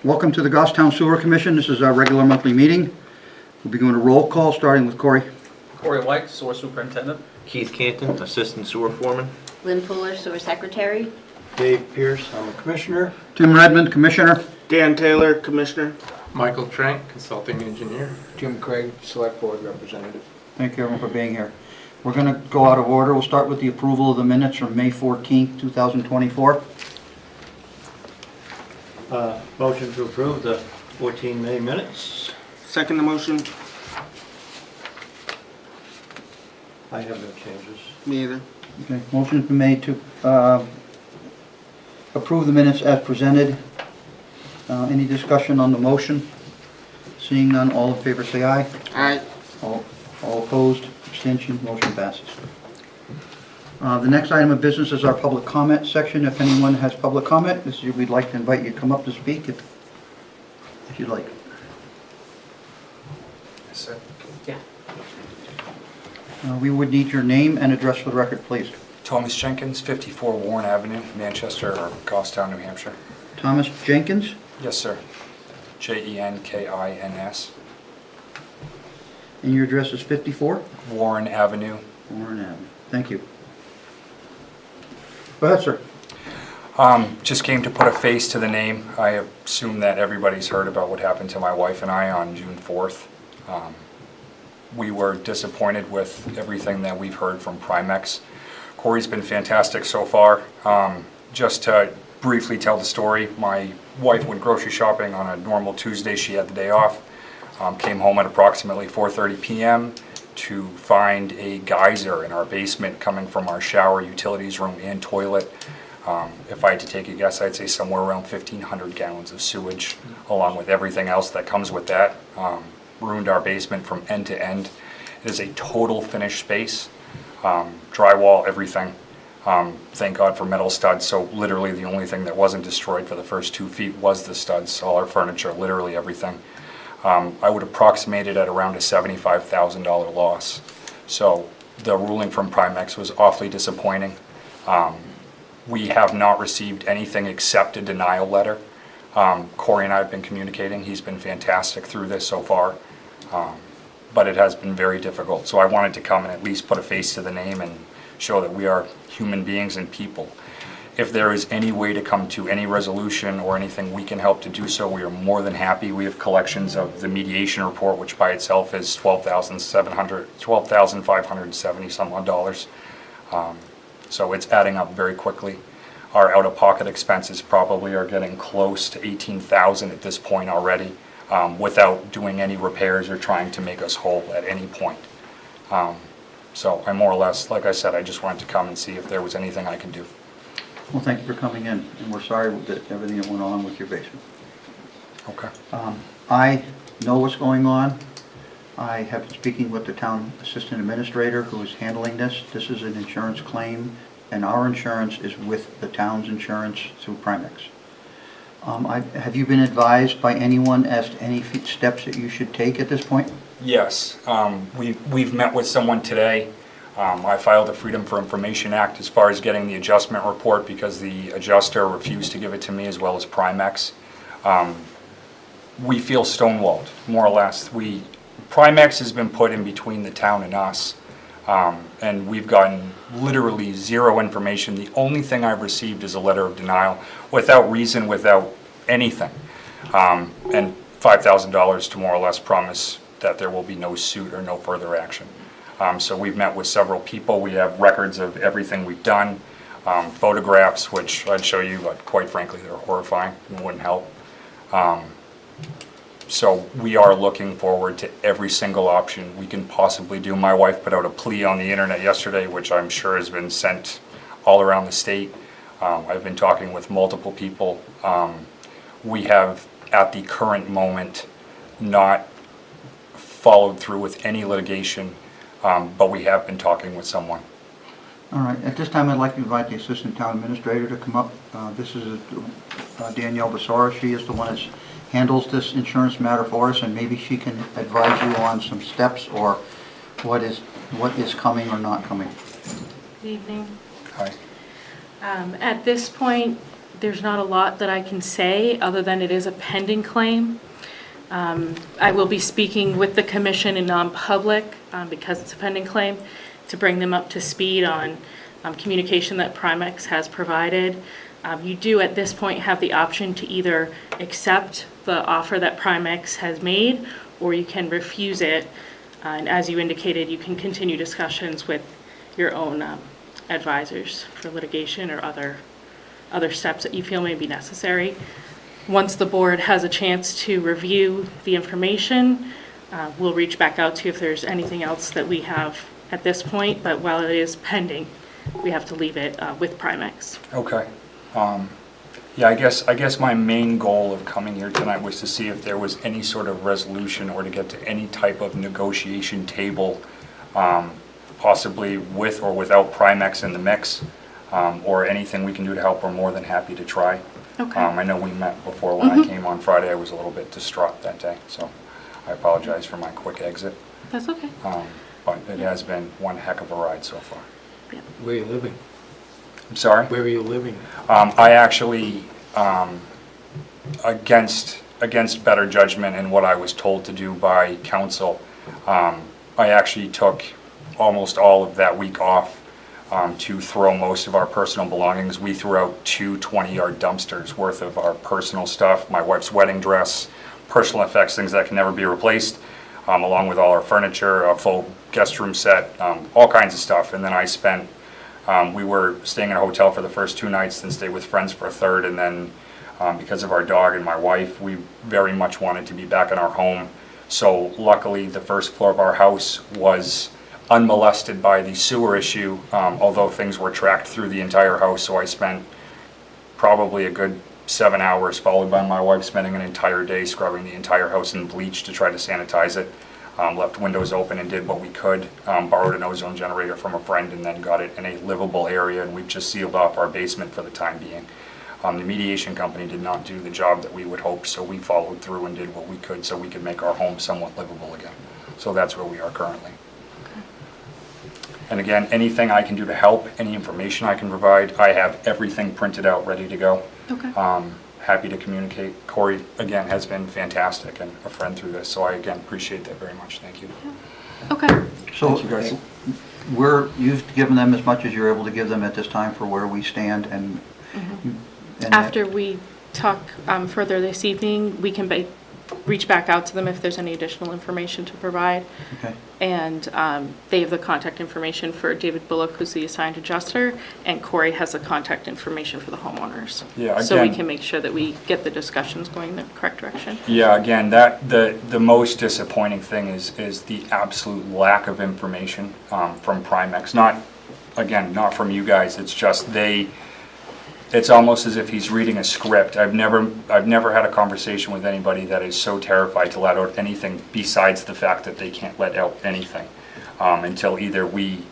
Welcome to the Goffstown Sewer Commission. This is our regular monthly meeting. We'll be going to roll call, starting with Corey. Corey White, Sewer Superintendent. Keith Canton, Assistant Sewer Foreman. Lynn Fuller, Sewer Secretary. Dave Pierce, I'm a commissioner. Tim Redmond, Commissioner. Dan Taylor, Commissioner. Michael Trank, Consulting Engineer. Jim Craig, Select Board Representative. Thank you everyone for being here. We're going to go out of order. We'll start with the approval of the minutes from May 14th, 2024. Motion to approve the 14 May minutes. Second the motion. I have no changes. Me either. Okay, motion's been made to approve the minutes as presented. Any discussion on the motion? Seeing none, all in favor say aye. Aye. All opposed, abstention, motion passes. The next item of business is our public comment section. If anyone has public comment, we'd like to invite you to come up to speak if you'd like. Yeah. We would need your name and address for the record, please. Thomas Jenkins, 54 Warren Avenue, Manchester, or Goffstown, New Hampshire. Thomas Jenkins. Yes, sir. Jenkins. And your address is 54? Warren Avenue. Warren Avenue. Thank you. Go ahead, sir. Just came to put a face to the name. I assume that everybody's heard about what happened to my wife and I on June 4th. We were disappointed with everything that we've heard from Primex. Corey's been fantastic so far. Just to briefly tell the story, my wife went grocery shopping on a normal Tuesday. She had the day off. Came home at approximately 4:30 p.m. to find a geyser in our basement coming from our shower, utilities room, and toilet. If I had to take a guess, I'd say somewhere around 1,500 gallons of sewage, along with everything else that comes with that. Ruined our basement from end to end. It is a total finished space, drywall, everything. Thank God for metal studs, so literally the only thing that wasn't destroyed for the first 2 feet was the studs, all our furniture, literally everything. I would approximate it at around a $75,000 loss. So the ruling from Primex was awfully disappointing. We have not received anything except a denial letter. Corey and I have been communicating. He's been fantastic through this so far, but it has been very difficult. So I wanted to come and at least put a face to the name and show that we are human beings and people. If there is any way to come to any resolution or anything we can help to do so, we are more than happy. We have collections of the mediation report, which by itself is $12,570 some odd dollars. So it's adding up very quickly. Our out-of-pocket expenses probably are getting close to $18,000 at this point already, without doing any repairs or trying to make us whole at any point. So I more or less, like I said, I just wanted to come and see if there was anything I could do. Well, thank you for coming in, and we're sorry that everything that went on with your basement. Okay. I know what's going on. I have been speaking with the town assistant administrator who is handling this. This is an insurance claim, and our insurance is with the town's insurance through Primex. Have you been advised by anyone as to any steps that you should take at this point? Yes, we've met with someone today. I filed a Freedom for Information Act as far as getting the adjustment report because the adjuster refused to give it to me, as well as Primex. We feel stonewalled, more or less. Primex has been put in between the town and us, and we've gotten literally zero information. The only thing I've received is a letter of denial, without reason, without anything, and $5,000 to more or less promise that there will be no suit or no further action. So we've met with several people. We have records of everything we've done, photographs, which I'd show you, but quite frankly, they're horrifying. It wouldn't help. So we are looking forward to every single option we can possibly do. My wife put out a plea on the internet yesterday, which I'm sure has been sent all around the state. I've been talking with multiple people. We have, at the current moment, not followed through with any litigation, but we have been talking with someone. All right, at this time I'd like to invite the assistant town administrator to come up. This is Danielle Basara. She is the one that handles this insurance matter for us, and maybe she can advise you on some steps or what is coming or not coming. Good evening. Hi. At this point, There's not a lot that I can say, other than it is a pending claim. I will be speaking with the commission in non-public, because it's a pending claim, to bring them up to speed on communication that Primex has provided. You do at this point have the option to either accept the offer that Primex has made, or you can refuse it. And as you indicated, you can continue discussions with your own advisors for litigation or other steps that you feel may be necessary. Once the board has a chance to review the information, we'll reach back out to you if there's anything else that we have at this point, but while it is pending, we have to leave it with Primex. Okay. Yeah, I guess my main goal of coming here tonight was to see if there was any sort of resolution or to get to any type of negotiation table, possibly with or without Primex in the mix, or anything we can do to help. We're more than happy to try. Okay. I know we met before when I came on Friday. I was a little bit distraught that day, so I apologize for my quick exit. That's okay. But it has been one heck of a ride so far. Yeah. Where are you living? I'm sorry? Where are you living? I actually, against better judgment and what I was told to do by council, I actually took almost all of that week off to throw most of our personal belongings. We threw out 2 20-yard dumpsters worth of our personal stuff, my wife's wedding dress, personal effects, things that can never be replaced, along with all our furniture, a full guest room set, all kinds of stuff. And then I spent, we were staying in a hotel for the first 2 nights, then stayed with friends for a third, and then because of our dog and my wife, we very much wanted to be back in our home. So luckily, the first floor of our house was unmolested by the sewer issue, although things were tracked through the entire house. So I spent probably a good 7 hours, followed by my wife spending an entire day scrubbing the entire house in bleach to try to sanitize it. Left windows open and did what we could, borrowed an ozone generator from a friend, and then got it in a livable area, and we've just sealed off our basement for the time being. The mediation company did not do the job that we would hope, so we followed through and did what we could so we could make our home somewhat livable again. So that's where we are currently. And again, anything I can do to help, any information I can provide, I have everything printed out, ready to go. Okay. Happy to communicate. Corey, again, has been fantastic and a friend through this, so I, again, appreciate that very much. Thank you. Okay. So, Thank you, guys. you've given them as much as you're able to give them at this time for where we stand, and... and After we talk further this evening, we can reach back out to them if there's any additional information to provide. Okay. And they have the contact information for David Bullock, who's the assigned adjuster, and Corey has the contact information for the homeowners. Yeah, So we again- can make sure that we get the discussions going in the correct direction. Yeah, again, the most disappointing thing is the absolute lack of information from Primex. Not from you guys, it's just it's almost as if he's reading a script. I've never had a conversation with anybody that is so terrified to let out anything besides the fact that they can't let out anything until either we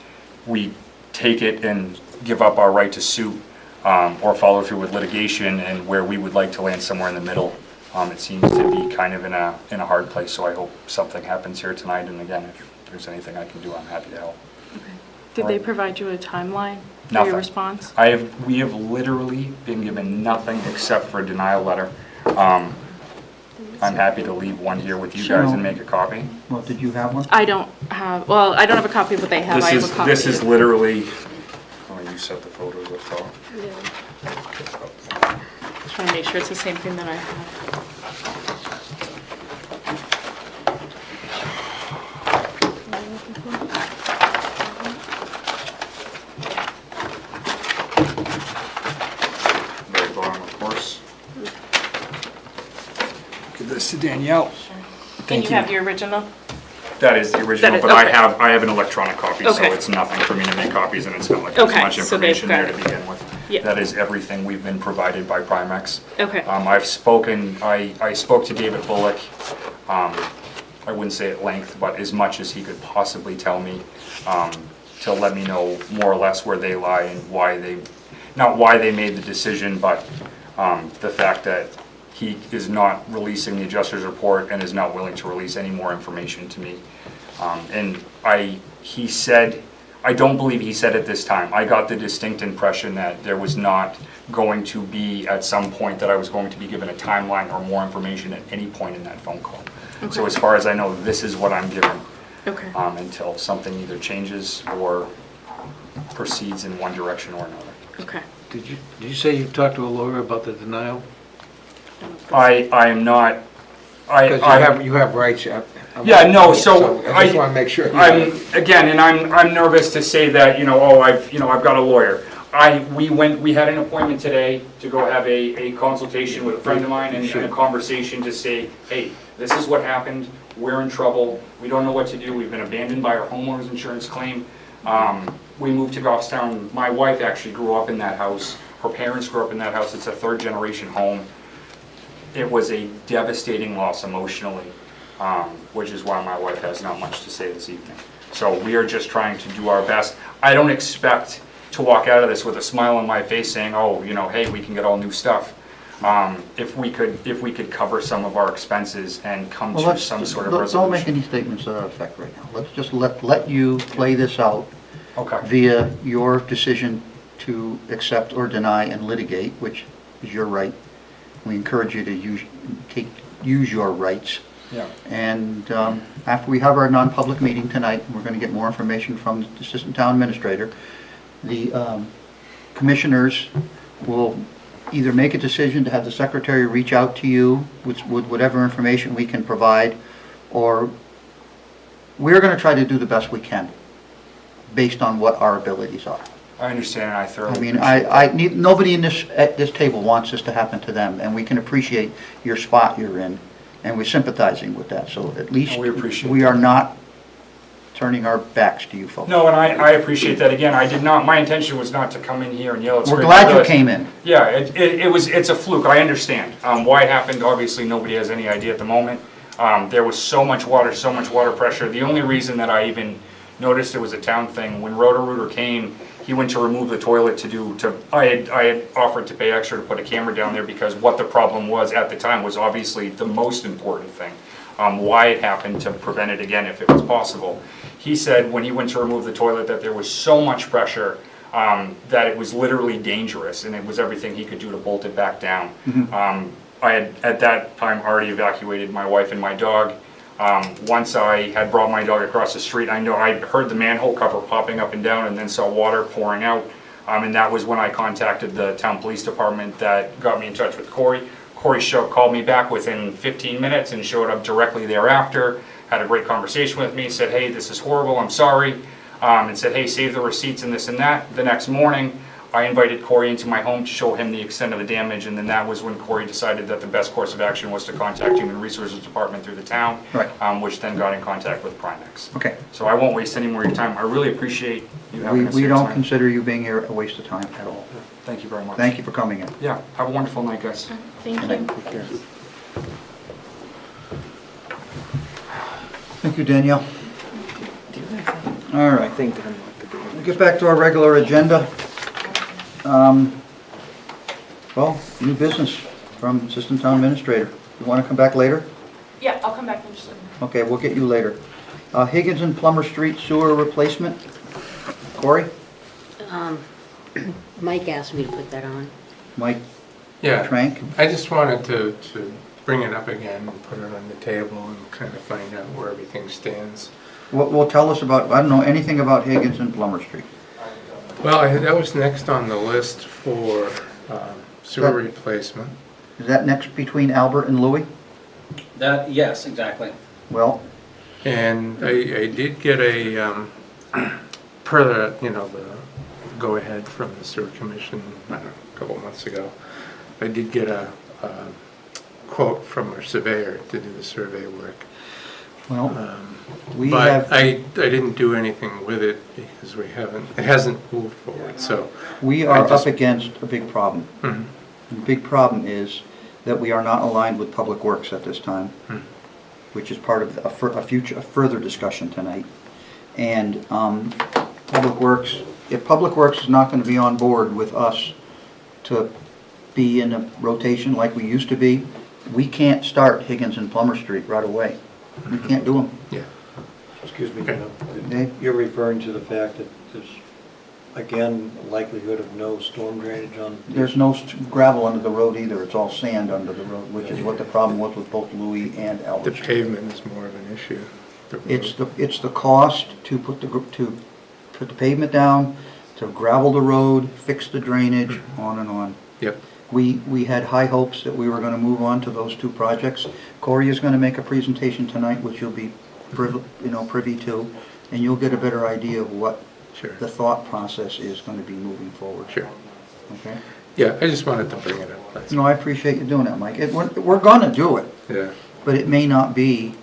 take it and give up our right to sue or follow through with litigation, and where we would like to land somewhere in the middle. It seems to be kind of in a hard place, so I hope something happens here tonight, and again, if there's anything I can do, I'm happy to help. Okay. Did they provide you a timeline for Nothing. your response? We have literally been given nothing except for a denial letter. I'm happy to leave one here with you guys and make a copy. Well, did you have one? I don't have a copy of what they have. I have a copy. This is literally, oh, you set the photos up top. Just want to make sure it's the same thing that I have. Very bottom, of course. Give this to Danielle. And Thank you you. have the original? That is the original, That is- but I okay. have an electronic copy, so Okay. it's nothing for me to make copies, and it's not like there's Okay, much so they've information there got to it. begin with. Yeah. That is everything we've been provided by Primex. Okay. I spoke to David Bullock, I wouldn't say at length, but as much as he could possibly tell me, to let me know more or less where they lie and not why they made the decision, but the fact that he is not releasing the adjuster's report and is not willing to release any more information to me. And he said I don't believe he said it this time. I got the distinct impression that there was not going to be, at some point, that I was going to be given a timeline or more information at any point in that phone call. So Okay. as far as I know, this is what I'm given, Okay. until something either changes or proceeds in one direction or another. Okay. Did you say you talked to a lawyer about the denial? I am not, Because you have rights. Yeah, no, so I just want to make sure. again, and I'm nervous to say that, I've got a lawyer. We had an appointment today to go have a consultation with a friend of mine and a conversation to say, hey, this is what happened, we're in trouble, we don't know what to do, we've been abandoned by our homeowner's insurance claim. We moved to Goffstown, my wife actually grew up in that house, her parents grew up in that house, it's a third generation home. It was a devastating loss emotionally, which is why my wife has not much to say this evening. So we are just trying to do our best. I don't expect to walk out of this with a smile on my face saying, oh, hey, we can get all new stuff. If we could cover some of our expenses and come Well, to some sort of don't make resolution. any statements to that effect right now. Let's just let you play this out Okay. via your decision to accept or deny and litigate, which is your right. We encourage you to use your rights. Yeah. And after we have our non-public meeting tonight, we're going to get more information from the Assistant Town Administrator. The commissioners will either make a decision to have the Secretary reach out to you with whatever information we can provide, or we're going to try to do the best we can based on what our abilities are. I understand and I thoroughly I mean, appreciate nobody at this table wants this to happen to them, and we can appreciate your spot you're in, and we're sympathizing with that, so at least We appreciate we that. are not turning our backs to you folks. No, and I appreciate that. Again, my intention was not to come in here and yell. We're glad you came in. Yeah, it's a fluke, I understand. Why it happened, obviously, nobody has any idea at the moment. There was so much water pressure. The only reason that I even noticed it was a town thing, when Roto-Rooter came, he went to remove the toilet I had offered to pay extra to put a camera down there because what the problem was at the time was obviously the most important thing. Why it happened to prevent it again if it was possible. He said when he went to remove the toilet that there was so much pressure that it was literally dangerous and it was everything he could do to bolt it back down. I had at that time already evacuated my wife and my dog. Once I had brought my dog across the street, I heard the manhole cover popping up and down and then saw water pouring out. And that was when I contacted the town police department that got me in touch with Corey. Corey called me back within 15 minutes and showed up directly thereafter, had a great conversation with me, said, hey, this is horrible, I'm sorry, and said, hey, save the receipts and this and that. The next morning, I invited Corey into my home to show him the extent of the damage, and then that was when Corey decided that the best course of action was to contact Human Resources Department through the town, Right. Which then got in contact with Primex. Okay. So I won't waste any more of your time. I really appreciate you having us We here don't tonight. consider you being here a waste of time at all. Thank you very much. Thank you for coming in. Yeah, have a wonderful night, guys. Thank Good night. you. Take care. Thank you, Danielle. All right. We'll get back to our regular agenda. Well, new business from Assistant Town Administrator. You want to come back later? Yeah, I'll come back in just a minute. Okay, we'll get you later. Higgins and Plummer Street sewer replacement. Corey? Mike asked me to put that on. Mike Yeah, Trank? I just wanted to bring it up again and put it on the table and kind of find out where everything stands. Well, tell us about, I don't know anything about Higgins and Plummer Street. Well, that was next on the list for sewer replacement. Is that next between Albert and Louis? Yes, exactly. Well, And I did get a, per the, the go-ahead from the sewer commission, I don't know, a couple months ago. I did get a quote from our surveyor to do the survey work. well, we But have, I didn't do anything with it because it hasn't moved forward, so. we I are up just- against a big problem. Mhm. The big problem is that we are not aligned with Public Works at this time, which is part of a further discussion tonight. And Public Works, if Public Works is not going to be on board with us to be in a rotation like we used to be, we can't start Higgins and Plummer Street right away. We can't do them. Yeah. Excuse me, Okay. Dave? you're referring to the fact that there's, again, likelihood of no storm drainage on? There's no gravel under the road either, it's all sand under the road, which is what the problem was with both Louis and The Albert Street. pavement is more of an issue. The road. It's the cost to put the pavement down, to gravel the road, fix the drainage, on and on. Yep, We had high hopes that we were gonna move on to those two projects. Corey is gonna make a presentation tonight, which you'll be privy to, and you'll get a better idea of what sure, the thought process is gonna be moving forward. sure. Okay? Yeah, I just wanted to bring it up. That's- No, I appreciate you doing that, Mike. We're gonna do it, Yeah, but it may not be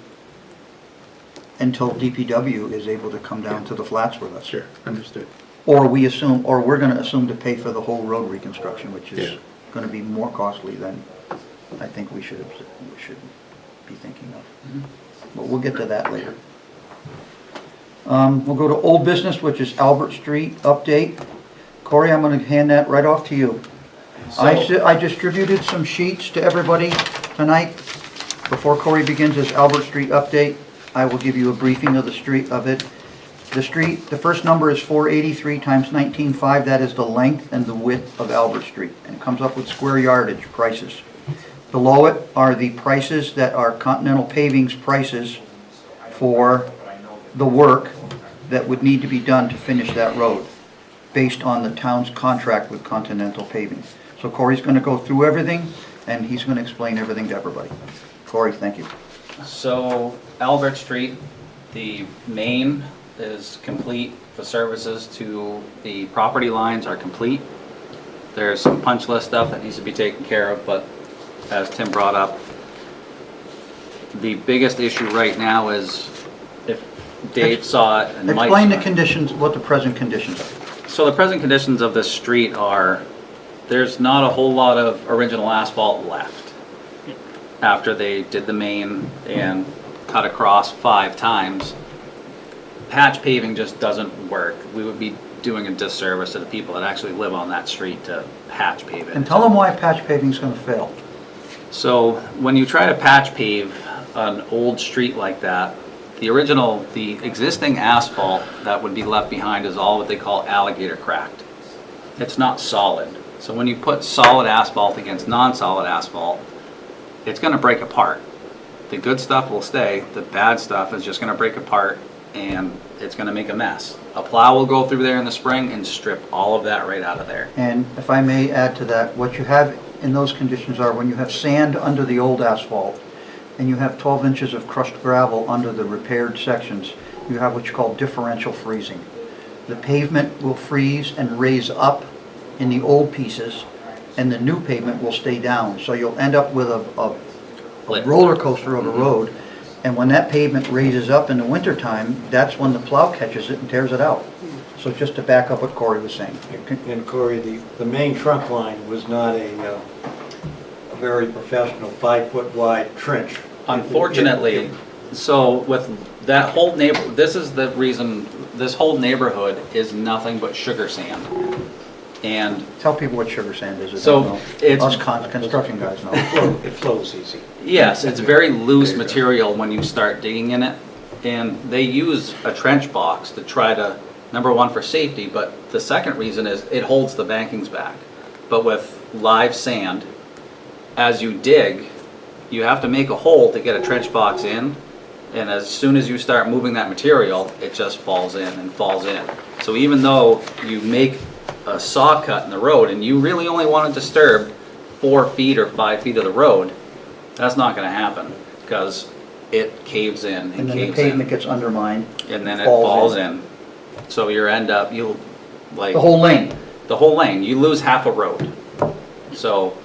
until DPW is able to come down to the flats with us. sure, understood. Or we're gonna assume to pay for the whole road reconstruction, which is Yeah. gonna be more costly than I think we should be thinking of. But we'll get to that later. We'll go to old business, which is Albert Street update. Corey, I'm gonna hand that right off to you. I distributed some sheets to everybody tonight. Before Corey begins his Albert Street update, I will give you a briefing of the street of it. The street, the first number is 483 times 19.5. That is the length and the width of Albert Street. And it comes up with square yardage prices. Below it are the prices that are Continental Paving's prices for the work that would need to be done to finish that road, based on the town's contract with Continental Paving. So Corey's gonna go through everything, and he's gonna explain everything to everybody. Corey, thank you. So Albert Street, the main is complete. The services to the property lines are complete. There's some punch list stuff that needs to be taken care of, but as Tim brought up, the biggest issue right now is, if Dave saw it and Mike. Explain the conditions, what the present conditions are. So the present conditions of this street are, there's not a whole lot of original asphalt left after they did the main and cut across 5 times. Patch paving just doesn't work. We would be doing a disservice to the people that actually live on that street to patch pave it. And tell them why patch paving's gonna fail. So when you try to patch pave an old street like that, the existing asphalt that would be left behind is all what they call alligator cracked. It's not solid. So when you put solid asphalt against non-solid asphalt, it's gonna break apart. The good stuff will stay, the bad stuff is just gonna break apart and it's gonna make a mess. A plow will go through there in the spring and strip all of that right out of there. And if I may add to that, what you have in those conditions are when you have sand under the old asphalt and you have 12 inches of crushed gravel under the repaired sections, you have what you call differential freezing. The pavement will freeze and raise up in the old pieces and the new pavement will stay down. So you'll end up with a roller coaster of a road. And when that pavement raises up in the wintertime, that's when the plow catches it and tears it out. So just to back up what Corey was saying. And Corey, the main trunk line was not a very professional 5-foot wide trench. Unfortunately, so with that whole this is the reason, this whole neighborhood is nothing but sugar sand. And Tell people what sugar sand is. So, Us it's- construction guys know. It flows easy. yes, it's very loose material when you start digging in it. And they use a trench box to try to, number one, for safety, but the second reason is it holds the bankings back. But with live sand, as you dig, you have to make a hole to get a trench box in. And as soon as you start moving that material, it just falls in and falls in. So even though you make a saw cut in the road and you really only want to disturb 4 feet or 5 feet of the road, that's not going to happen because it caves in And and then the caves pavement in. gets undermined. And then it falls in. So you'll like. The whole lane. The whole lane, you lose half a road. So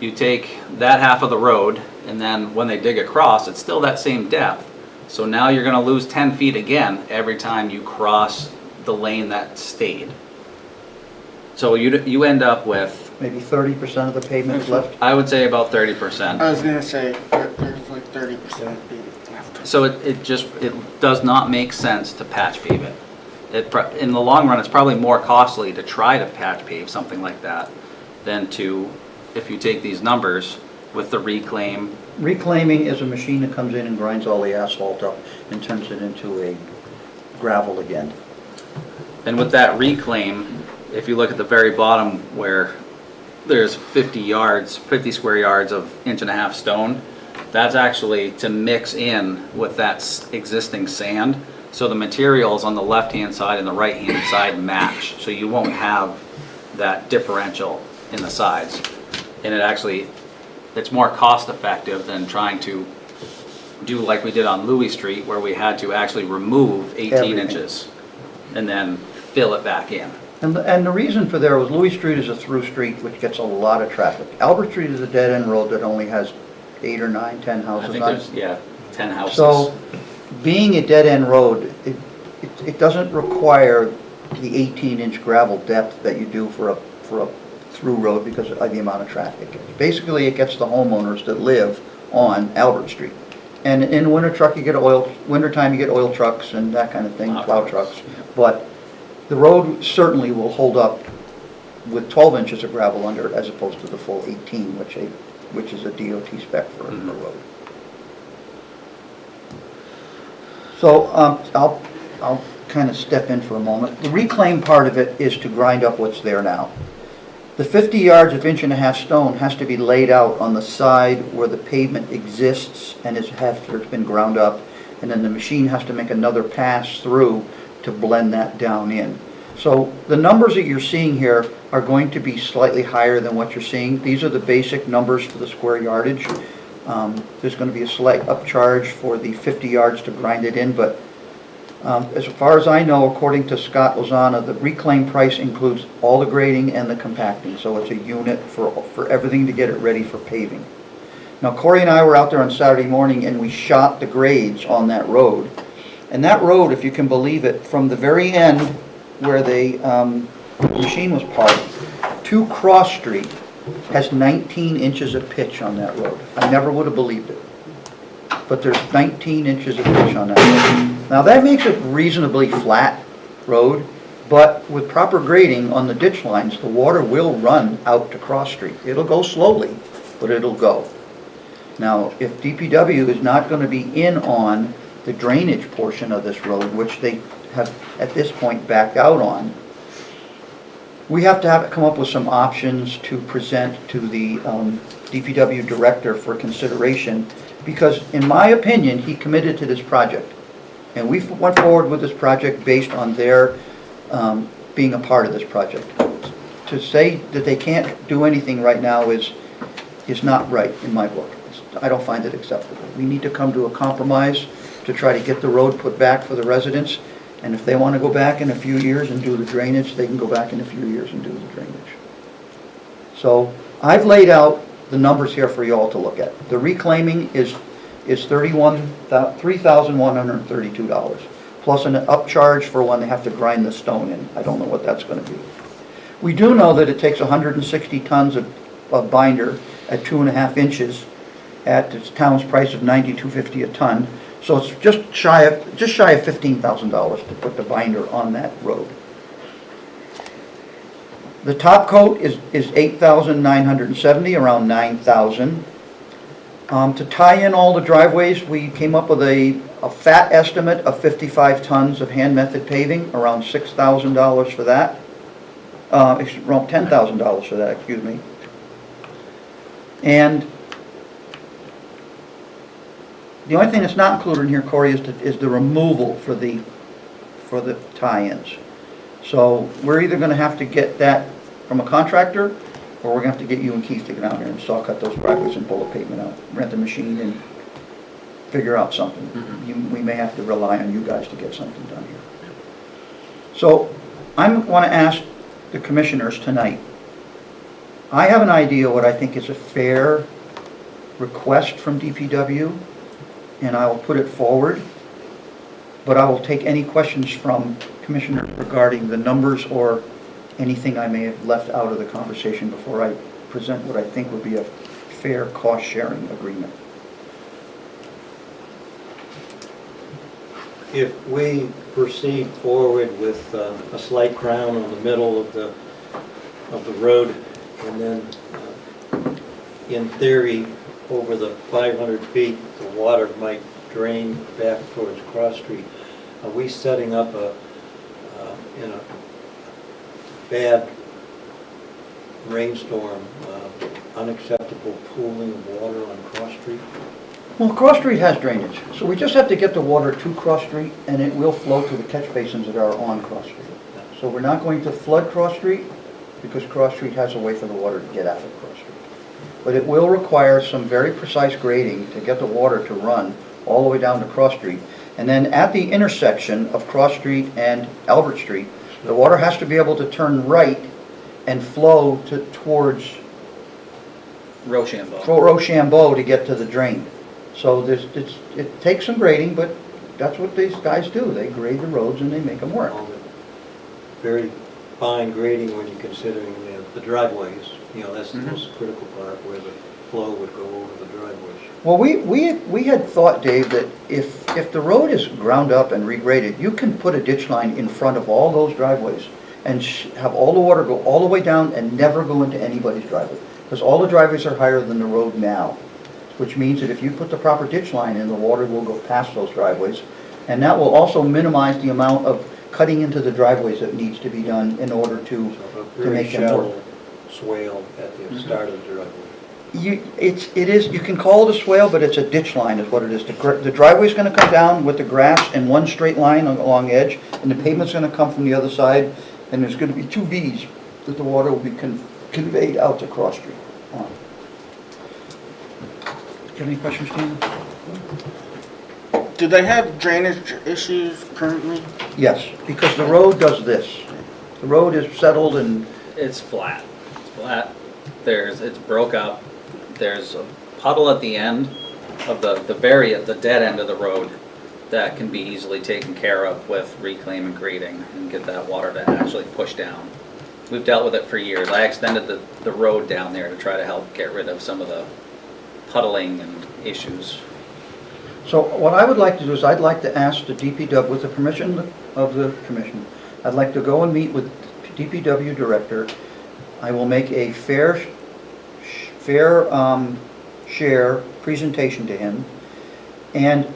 you take that half of the road and then when they dig across, it's still that same depth. So now you're gonna lose 10 feet again every time you cross the lane that stayed. So you end up with, Maybe 30% of the pavement left. I would say about 30%. I was gonna say, there's like 30% left. So it does not make sense to patch pave it. In the long run, it's probably more costly to try to patch pave something like that than to, if you take these numbers, with the reclaim. Reclaiming is a machine that comes in and grinds all the asphalt up and turns it into a gravel again. And with that reclaim, if you look at the very bottom where there's 50 square yards of 1.5 inch stone, that's actually to mix in with that existing sand. So the materials on the left-hand side and the right-hand side match. So you won't have that differential in the sides. And it's more cost effective than trying to do like we did on Louis Street, where we had to actually remove 18 Everything. inches and then fill it back in. And the reason for there was Louis Street is a through street which gets a lot of traffic. Albert Street is a dead-end road that only has 8 or 9, 10 I houses think on there's, it. 10 houses. So, being a dead-end road, it doesn't require the 18-inch gravel depth that you do for a through road because of the amount of traffic. Basically, it gets the homeowners that live on Albert Street. And in wintertime, you get oil trucks and that kind of thing, plow trucks. But the road certainly will hold up with 12 inches of gravel under it as opposed to the full 18, which is a DOT spec for a road. So I'll kind of step in for a moment. The reclaim part of it is to grind up what's there now. The 50 yards of 1.5 inch stone has to be laid out on the side where the pavement exists and after it's been ground up, and then the machine has to make another pass through to blend that down in. So the numbers that you're seeing here are going to be slightly higher than what you're seeing. These are the basic numbers for the square yardage. There's going to be a slight upcharge for the 50 yards to grind it in, but as far as I know, according to Scott Lozana, the reclaim price includes all the grading and the compacting, so it's a unit for everything to get it ready for paving. Now, Corey and I were out there on Saturday morning and we shot the grades on that road. And that road, if you can believe it, from the very end where the machine was parked to Cross Street has 19 inches of pitch on that road. I never would have believed it. But there's 19 inches of pitch on that road. Now that makes it reasonably flat road, but with proper grading on the ditch lines, the water will run out to Cross Street. It'll go slowly, but it'll go. Now, if DPW is not going to be in on the drainage portion of this road, which they have at this point backed out on, we have to come up with some options to present to the DPW director for consideration, because in my opinion, he committed to this project. And we went forward with this project based on their being a part of this project. To say that they can't do anything right now is not right in my book. I don't find it acceptable. We need to come to a compromise to try to get the road put back for the residents. And if they want to go back in a few years and do the drainage, they can go back in a few years and do the drainage. So I've laid out the numbers here for you all to look at. The reclaiming is $3,132, plus an upcharge for when they have to grind the stone in. I don't know what that's going to be. We do know that it takes 160 tons of binder at 2.5 inches at the town's price of $92.50 a ton. So it's just shy of $15,000 to put the binder on that road. The top coat is $8,970, around $9,000. To tie in all the driveways, we came up with a fat estimate of 55 tons of hand method paving, around $6,000 for that. Around $10,000 for that, excuse me. And the only thing that's not included in here, Corey, is the removal for the tie-ins. So we're either going to have to get that from a contractor, or we're going to have to get you and Keith to get out here and saw cut those driveways and pull the pavement out, rent the machine and figure out something. We may have to rely on you guys to get something done here. So I want to ask the commissioners tonight. I have an idea what I think is a fair request from DPW, and I will put it forward, but I will take any questions from commissioners regarding the numbers or anything I may have left out of the conversation before I present what I think would be a fair cost-sharing agreement. If we proceed forward with a slight crown on the middle of the road, and then in theory, over the 500 feet, the water might drain back towards Cross Street. Are we setting up in a bad rainstorm, unacceptable pooling of water on Cross Street? Well, Cross Street has drainage, so we just have to get the water to Cross Street, and it will flow to the catch basins that are on Cross Street. So we're not going to flood Cross Street, because Cross Street has a way for the water to get out of Cross Street. But it will require some very precise grading to get the water to run all the way down to Cross Street. And then at the intersection of Cross Street and Albert Street, the water has to be able to turn right and flow towards Rochambeau to get to the drain. So it takes some grading, but that's what these guys do. They grade the roads and they make them work. All the very fine grading when you're considering the driveways. You know, that's the most critical part, where the flow would go over the driveways. Well, we had thought, Dave, that if the road is ground up and regraded, you can put a ditch line in front of all those driveways and have all the water go all the way down and never go into anybody's driveway. Because all the driveways are higher than the road now, which means that if you put the proper ditch line in, the water will go past those driveways. And that will also minimize the amount of cutting into the driveways that needs to be done in order to Very make them work. shallow swale at the start of the driveway. You can call it a swale, but it's a ditch line is what it is. The driveway's gonna come down with the grass in one straight line along edge, and the pavement's gonna come from the other side, and there's gonna be two V's that the water will be conveyed out to Cross Street. Do you have any questions, Stan? Do they have drainage issues currently? Yes, because the road does this. The road is settled and, It's flat. It's flat. It's broke up. There's a puddle at the end of the dead end of the road that can be easily taken care of with reclaim and grading and get that water to actually push down. We've dealt with it for years. I extended the road down there to try to help get rid of some of the puddling and issues. so what I would like to do is I'd like to ask the DPW, with the permission of the commission, I'd like to go and meet with DPW director. I will make a fair share presentation to him. And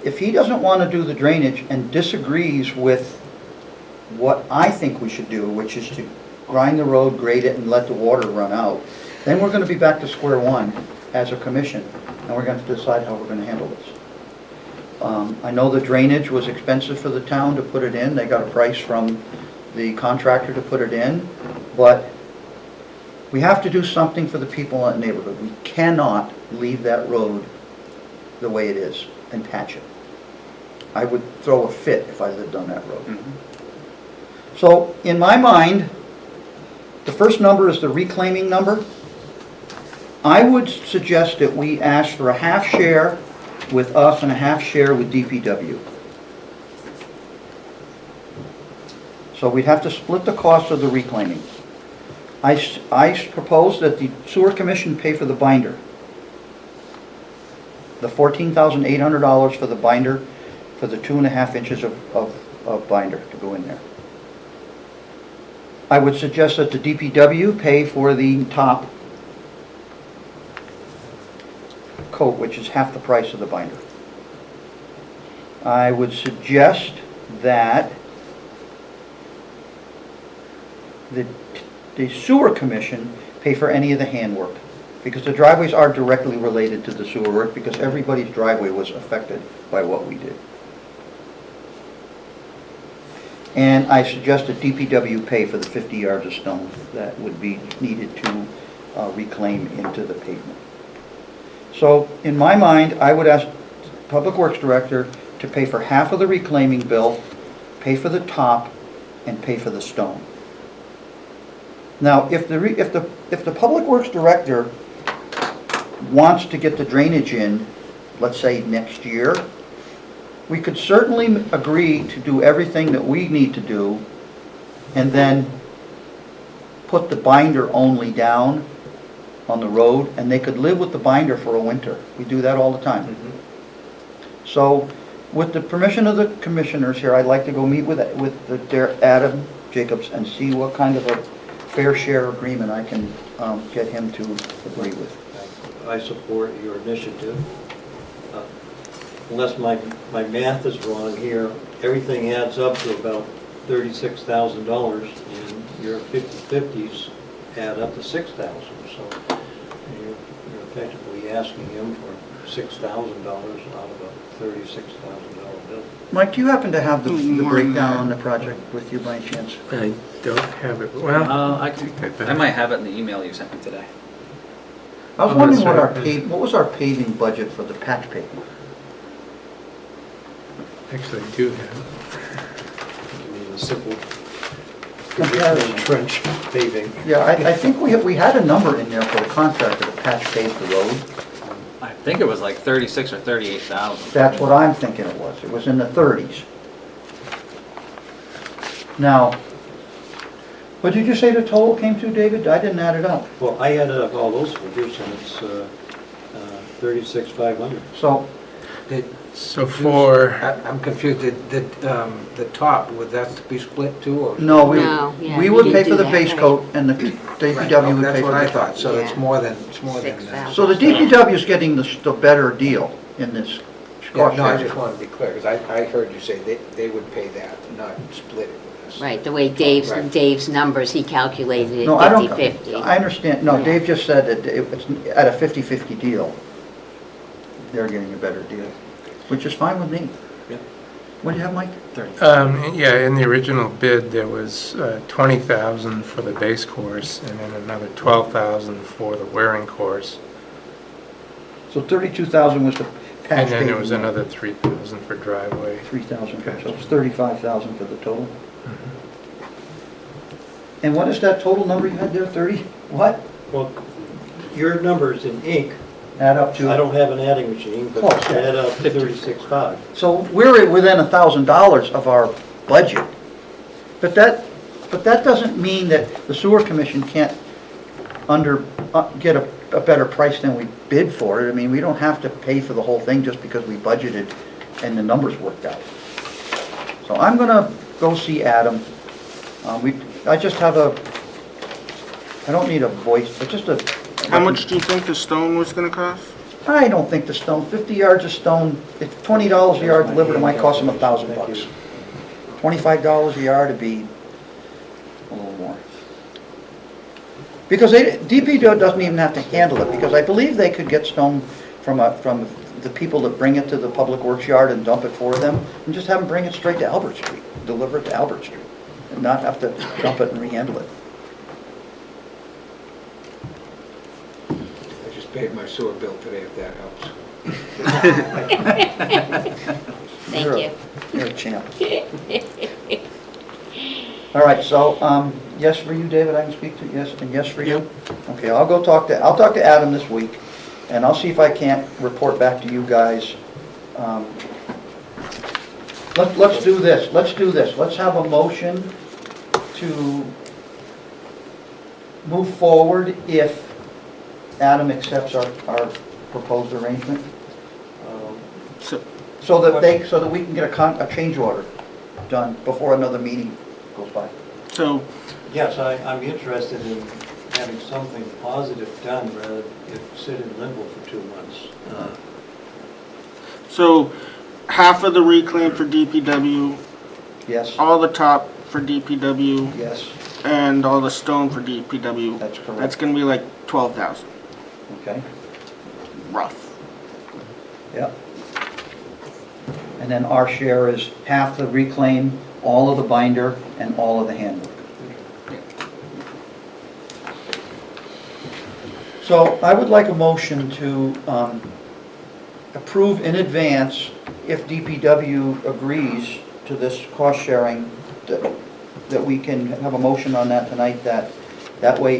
if he doesn't want to do the drainage and disagrees with what I think we should do, which is to grind the road, grade it, and let the water run out, then we're going to be back to square one as a commission, and we're going to decide how we're going to handle this. I know the drainage was expensive for the town to put it in. They got a price from the contractor to put it in, but we have to do something for the people in that neighborhood. We cannot leave that road the way it is and patch it. I would throw a fit if I lived on that road. So, in my mind, the first number is the reclaiming number. I would suggest that we ask for a half share with us and a half share with DPW. So we'd have to split the cost of the reclaiming. I propose that the sewer commission pay for the binder. The $14,800 for the binder for the 2.5 inches of binder to go in there. I would suggest that the DPW pay for the top coat, which is half the price of the binder. I would suggest that the sewer commission pay for any of the handwork, because the driveways are directly related to the sewer work, because everybody's driveway was affected by what we did. And I suggest that DPW pay for the 50 yards of stone that would be needed to reclaim into the pavement. So, in my mind, I would ask the Public Works Director to pay for half of the reclaiming bill, pay for the top, and pay for the stone. Now, if the Public Works Director wants to get the drainage in, let's say next year, we could certainly agree to do everything that we need to do and then put the binder only down on the road, and they could live with the binder for a winter. We do that all the time. So, with the permission of the commissioners here, I'd like to go meet with Adam Jacobs and see what kind of a fair share agreement I can get him to agree with. I support your initiative. Unless my math is wrong here, everything adds up to about $36,000, and your 50/50s add up to $6,000. So you're effectively asking him for $6,000 out of a $36,000 bill. Mike, do you happen to have the More breakdown than on the project with you by chance? I don't have it, well, I take that back. I might have it in the email you sent me today. I was Oh, wondering that's what right. what was our paving budget for the patch paving? Actually, I do have I mean, a simple Comparison. trench paving. Yeah, I think we had a number in there for the contractor to patch pave the road. I think it was like 36 or 38,000. That's what I'm thinking it was. It was in the 30s. Now, what did you say the total came to, David? I didn't add it up. Well, I added up all those figures, and it's 36,500. So, So for, I'm confused, the top, would that be split too, or? no, we No, yeah, we you would didn't pay for do the that, base right. coat and the Right, DPW would pay that's for what the I top. thought, so it's Yeah. more than, that. 6,000. So the DPW is getting the better deal in this Yeah, cost no, I sharing. just wanted to be clear, because I heard you say they would pay that, not split it with us. Right, the way Right. Dave's numbers, he calculated it No, I don't, 50/50. I understand, no, Yeah. Dave just said that it's at a 50/50 deal. They're getting a better deal, which is fine with me. Yeah. What do you have, Mike? yeah, in the original bid, there was 20,000 for the base course, and then another 12,000 for the wearing course. So 32,000 was the patch And then there was paving. another 3,000 for driveway. 3,000, so it's 35,000 for the total. And what is that total number you had there, 30, what? Well, your numbers in ink, Add up to? I don't have an adding machine, but Close, yeah. add up to 36,500. So we're within $1,000 of our budget. But that doesn't mean that the sewer commission can't get a better price than we bid for it. I mean, we don't have to pay for the whole thing just because we budgeted and the numbers worked out. So I'm gonna go see Adam. I just have I don't need a voice, but just a. How much do you think the stone was gonna cost? I don't think the stone, 50 yards of stone, it's $20 a yard delivered, it might cost them $1,000. $25 a yard would be a little more. Because DPW doesn't even have to handle it, because I believe they could get stone from the people that bring it to the Public Works yard and dump it for them, and just have them bring it straight to Albert Street, deliver it to Albert Street, and not have to dump it and rehandle it. I just paid my sewer bill today, if that helps. Thank You're a- you. You're a champ. All right, so, yes for you, David, I can speak to, yes, and yes for you? Okay, I'll talk to Adam this week, and I'll see if I can't report back to you guys. Let's do this, let's have a motion to move forward if Adam accepts our proposed arrangement, So, so that we can get a change order done before another meeting goes by. so, Yes, I'm interested in having something positive done rather than sit in limbo for 2 months. so half of the reclaim for DPW, Yes, all the top for DPW, yes, and all the stone for DPW. that's correct. That's gonna be like 12,000, Okay, rough. yeah. And then our share is half the reclaim, all of the binder, and all of the handwork. So I would like a motion to approve in advance if DPW agrees to this cost sharing, that we can have a motion on that tonight, that way,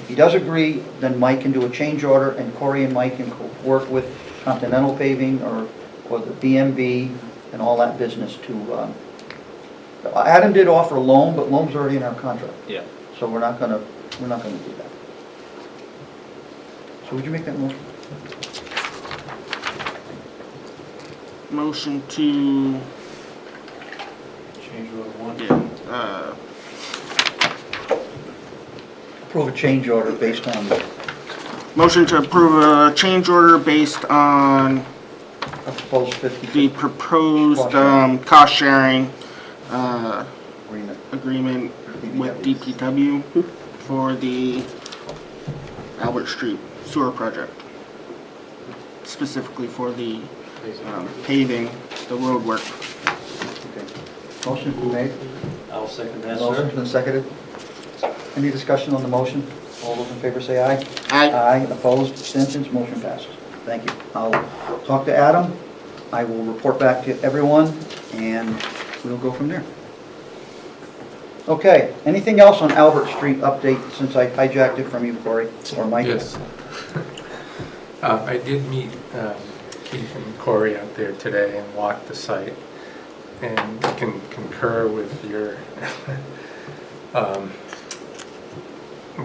if he does agree, then Mike can do a change order, and Corey and Mike can work with Continental Paving or the BMB and all that business to, Adam did offer a loan, but loan's already in our contract, Yeah. so we're not gonna do that. So would you make that motion? Motion to, Change order 1. yeah, Approve a change order based on, Motion to approve a change order based on A proposed 50 the proposed cost sharing agreement. agreement with DPW for the Albert Street sewer project. Specifically for the paving, the road work. Okay. Motion's been made. I'll second that, Motion's sir. been seconded. Any discussion on the motion? All those in favor say aye. Aye. Aye, opposed, abstentions, motion passes. Thank you. I'll talk to Adam. I will report back to everyone, and we'll go from there. Okay, anything else on Albert Street update since I hijacked it from you, Corey, or Mike? Yes. I did meet Keith and Corey out there today and walk the site, and can concur with your,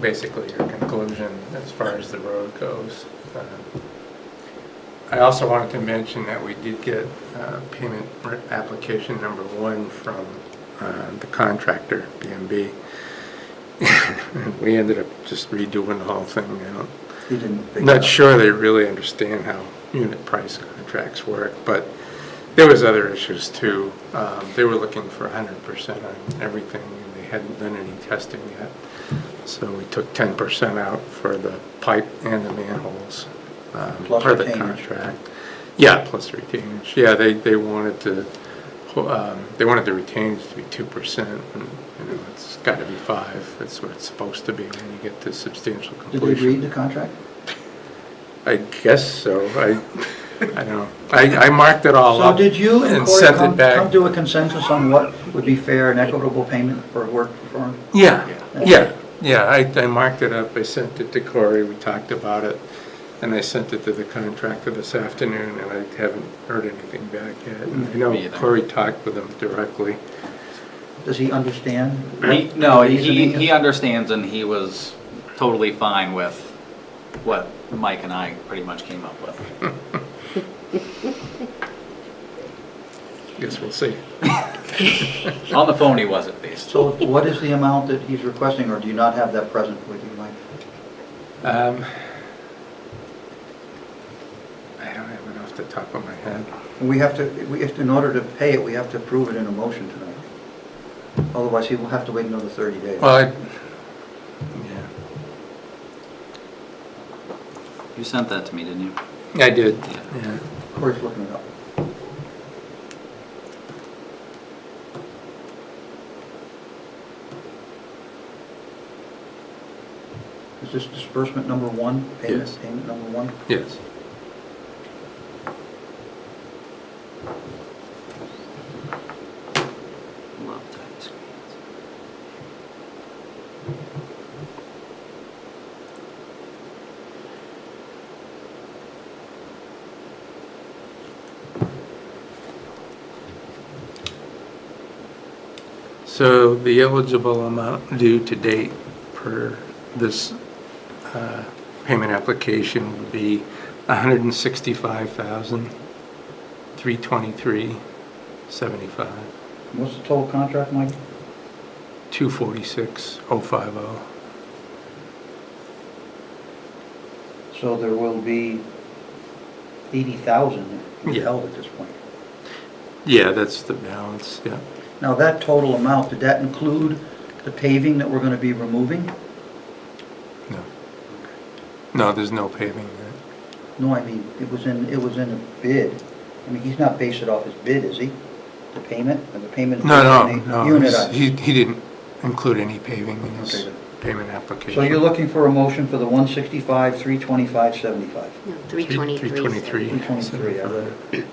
basically your conclusion as far as the road goes. I also wanted to mention that we did get payment application number 1 from the contractor, B&B. And we ended up just redoing the whole thing. He didn't pick it Not up. sure they really understand how unit price contracts work, but there was other issues too. They were looking for 100% on everything, and they hadn't done any testing yet. So we took 10% out for the pipe and the manholes Plus per the retainage. contract. Yeah, plus retainage. Yeah, they wanted to. They wanted the retainage to be 2%, and it's got to be 5. That's what it's supposed to be when you get to substantial Did completion. they read the contract? I guess so. I don't know. I marked it all So up did you and Corey sent come it back. to a consensus on what would be fair and equitable payment for work performed? Yeah. I marked it up. I sent it to Corey. We talked about it. And I sent it to the contractor this afternoon, and I haven't heard anything back yet. And I know Me either. Corey talked with him directly. Does he understand? No, what the reasoning he is? understands, and he was totally fine with what Mike and I pretty much came up with. Guess we'll see. On the phone he was at least. So what is the amount that he's requesting, or do you not have that present with you, Mike? I don't have it off the top of my head. We have to, in order to pay it, we have to approve it in a motion tonight. Otherwise, he will have to wait another 30 days. Well, You sent that to me, didn't you? I did. Yeah. Yeah. Corey's looking it up. Is this disbursement number 1? Yes. Payment number 1? Yes. Love tiny screens. So the eligible amount due to date per this payment application would be $165,323.75, What's the total contract, Mike? $246,050. So there will be 80,000 Yeah. withheld at this point. Yeah, that's the balance, yeah. Now, that total amount, did that include the paving that we're going to be removing? No. No, there's no paving there. No, I mean, it was in a bid. I mean, he's not based it off his bid, is he? The payment, or the payment? No, Unit he's- item. he didn't include any paving in his Okay. payment application. So you're looking for a motion for the 165, 325, 75? No, 323. 323. 323, I read it.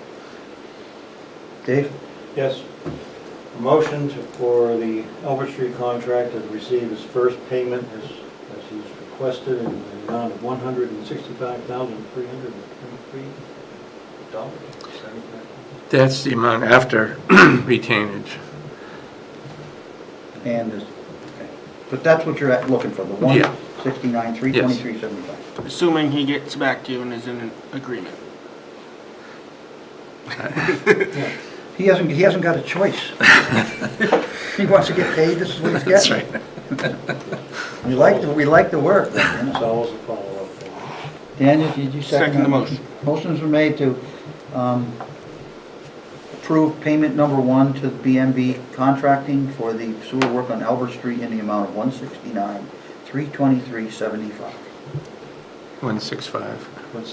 Dave? Yes. A motion for the Albert Street contractor to receive his first payment as he's requested in the amount of $165,323. That's the amount after retainage. And, okay. But that's what you're looking for, the Yeah. 169, 323, 75. Assuming he gets back to you and is in an agreement. He hasn't got a choice. He wants to get paid, this is what he's getting. That's right. We like the work. It's always a follow-up thing. Dan, did you second Second the that? motion. Motion's been made to approve payment number 1 to BMB Contracting for the sewer work on Albert Street in the amount of $169,323.75. 165. Well,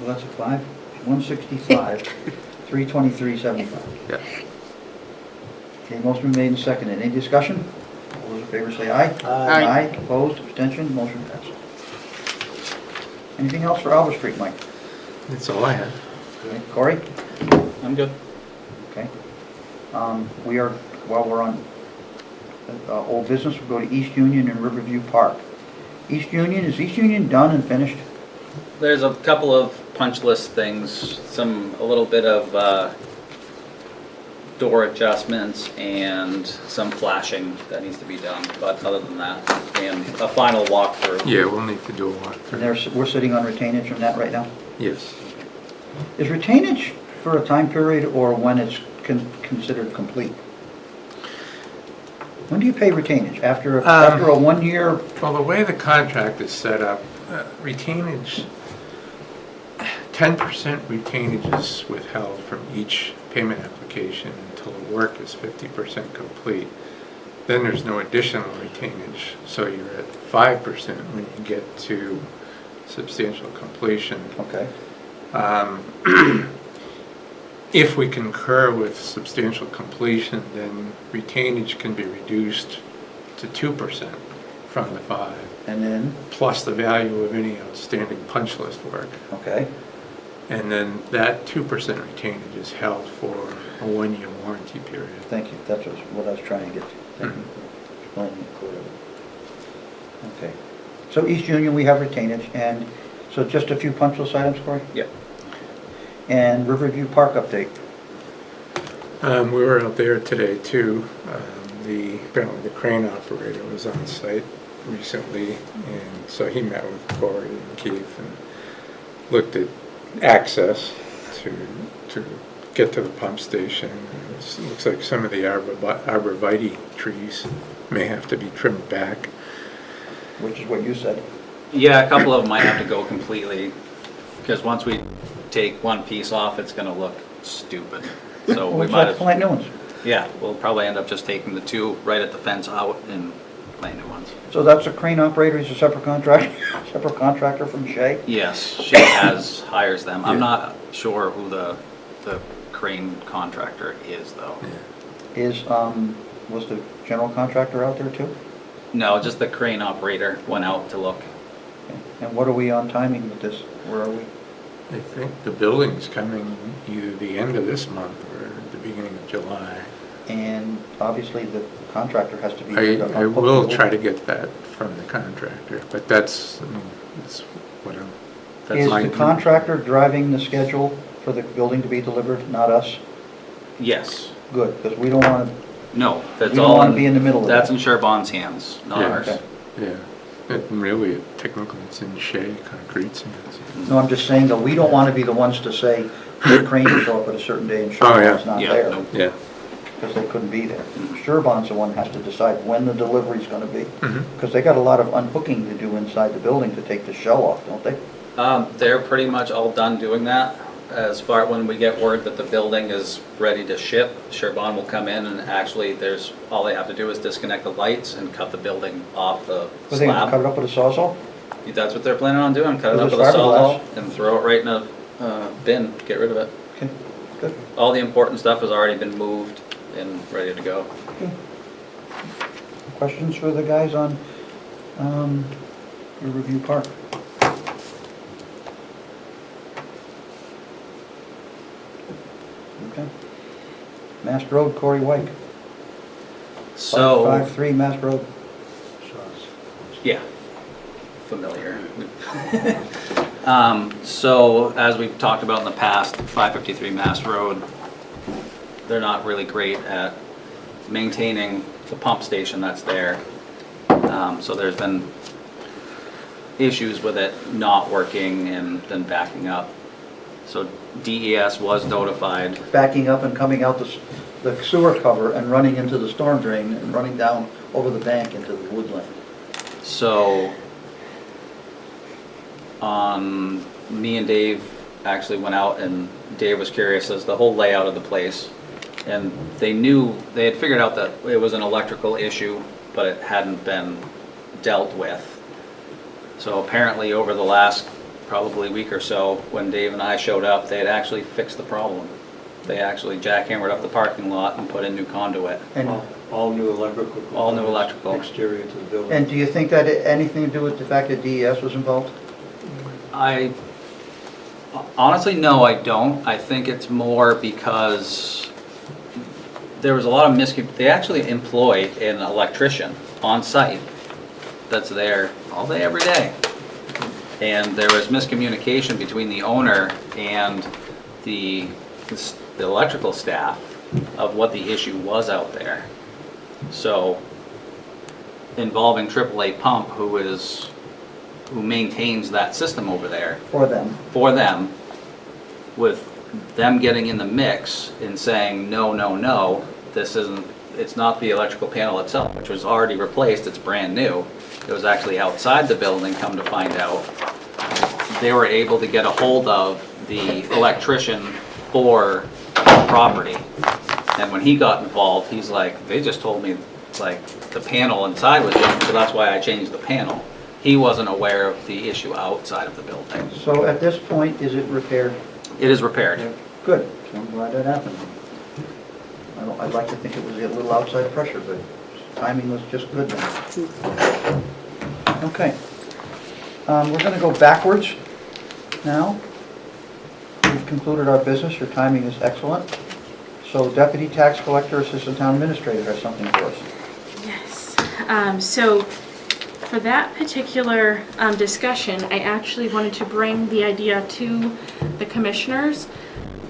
that's a 5? 165, 323.75. Yeah. Okay, motion been made and seconded. Any discussion? All those in favor say aye. Aye. Opposed, abstention, motion passes. Anything else for Albert Street, Mike? That's all I have. Okay, Corey? I'm good. Okay. We are, while we're on old business, we'll go to East Union and Riverview Park. East Union, is East Union done and finished? There's a couple of punch list things, a little bit of door adjustments and some flashing that needs to be done, but other than that, and a final walkthrough. Yeah, we'll need to do a And walkthrough. we're sitting on retainage on that right now? Yes. Is retainage for a time period or when it's considered complete? When do you pay retainage? After a 1 year? Well, the way the contract is set up, retainage, 10% retainage is withheld from each payment application until the work is 50% complete. Then there's no additional retainage, so you're at 5% when you get to substantial completion. Okay. If we concur with substantial completion, then retainage can be reduced to 2% from the 5%, And then, plus the value of any outstanding punch list work. okay, And then that 2% retainage is held for a 1-year warranty period. thank you. That's what I was trying to get to. Thank you for explaining it clearly. Okay. So East Union, we have retainage, and so just a few punch list items, Corey? Yep. And Riverview Park update. We were out there today too. Apparently the crane operator was on site recently, and so he met with Corey and Keith and looked at access to get to the pump station. It looks like some of the arborvitae trees may have to be trimmed back. Which is what you said. Yeah, a couple of them might have to go completely, because once we take one piece off, it's gonna look stupid. So we We'll might have to plant new ones. yeah, we'll probably end up just taking the 2 right at the fence out and planting new ones. So that's a crane operator, he's a separate contractor from Shea? Yes, she hires them. I'm not sure who the crane contractor is though. Was the general contractor out there too? No, just the crane operator went out to look. Okay. And what are we on timing with this? Where are we? I think the building's coming either the end of this month or the beginning of July. And obviously the contractor has to be. I will try to get that from the contractor, but that's what I'm. That's Is my- the contractor driving the schedule for the building to be delivered, not us? Yes. Good, because we don't want to, No, that's we don't all. want to be in the middle of That's that. in Sherbon's hands, not Yeah. ours. Okay. Yeah, really, technically it's in Shea Concrete's hands. No, I'm just saying that we don't want to be the ones to say, the crane will show up at a certain day and Oh, yeah. Sherbon's not Yeah, there. no. Yeah. Because they couldn't be there. Sherbon's the one has to decide when the delivery's going to be. Mhm. Because they got a lot of unhooking to do inside the building to take the shell off, don't they? They're pretty much all done doing that. As far when we get word that the building is ready to ship, Sherbon will come in and actually all they have to do is disconnect the lights and cut the building off the Were they going to cut slab. it up with a Sawzall? That's what they're planning on doing, cut it With up this with a fiberglass? sawzall and throw it right in a bin, get rid of it. Okay, good. All the important stuff has already been moved and ready to go. Questions for the guys on Riverview Park? Okay. Mast Road, Corey White. So. 553 Mast Road. Yeah, familiar. So as we've talked about in the past, 553 Mass Road, they're not really great at maintaining the pump station that's there. So there's been issues with it not working and then backing up. So DES was notified. Backing up and coming out the sewer cover and running into the storm drain and running down over the bank into the woodland. So me and Dave actually went out, and Dave was curious as the whole layout of the place. And they had figured out that it was an electrical issue, but it hadn't been dealt with. So apparently over the last probably week or so, when Dave and I showed up, they had actually fixed the problem. They actually jackhammered up the parking lot and put in new conduit. And, All new electrical. All new electrical. Exterior to the building. and do you think that it anything to do with the fact that DES was involved? I honestly, no, I don't. I think it's more because there was a lot of they actually employed an electrician on site that's there all day, every day. And there was miscommunication between the owner and the electrical staff of what the issue was out there. So involving AAA Pump, who maintains that system over there, For them. with them getting in the mix and saying, no, it's not the electrical panel itself, which was already replaced, it's brand new. It was actually outside the building, come to find out. They were able to get a hold of the electrician for the property. And when he got involved, he's like, they just told me, like, the panel inside was in, so that's why I changed the panel. He wasn't aware of the issue outside of the building. So at this point, is it repaired? It is repaired. Good, so I'm glad that happened. I'd like to think it was a little outside pressure, but timing was just good then. Okay. We're going to go backwards now. We've concluded our business. Your timing is excellent. So Deputy Tax Collector, Assistant Town Administrator has something for us. Yes. So for that particular discussion, I actually wanted to bring the idea to the commissioners.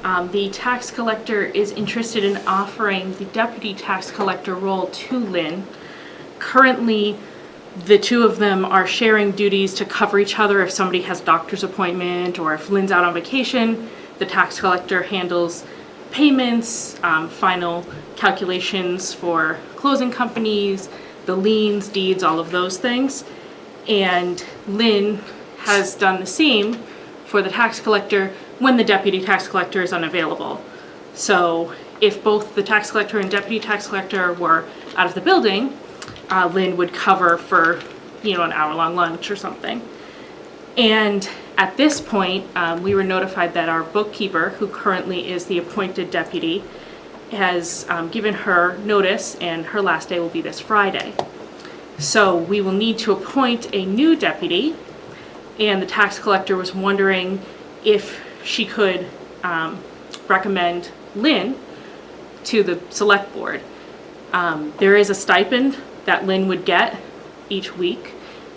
The tax collector is interested in offering the deputy tax collector role to Lynn. Currently, the two of them are sharing duties to cover each other if somebody has a doctor's appointment or if Lynn's out on vacation. The tax collector handles payments, final calculations for closing companies, the liens, deeds, all of those things. And Lynn has done the same for the tax collector when the deputy tax collector is unavailable. So if both the tax collector and deputy tax collector were out of the building, Lynn would cover for, an hour-long lunch or something. And at this point, we were notified that our bookkeeper, who currently is the appointed deputy, has given her notice, and her last day will be this Friday. So we will need to appoint a new deputy, and the tax collector was wondering if she could recommend Lynn to the select board. There is a stipend that Lynn would get each week,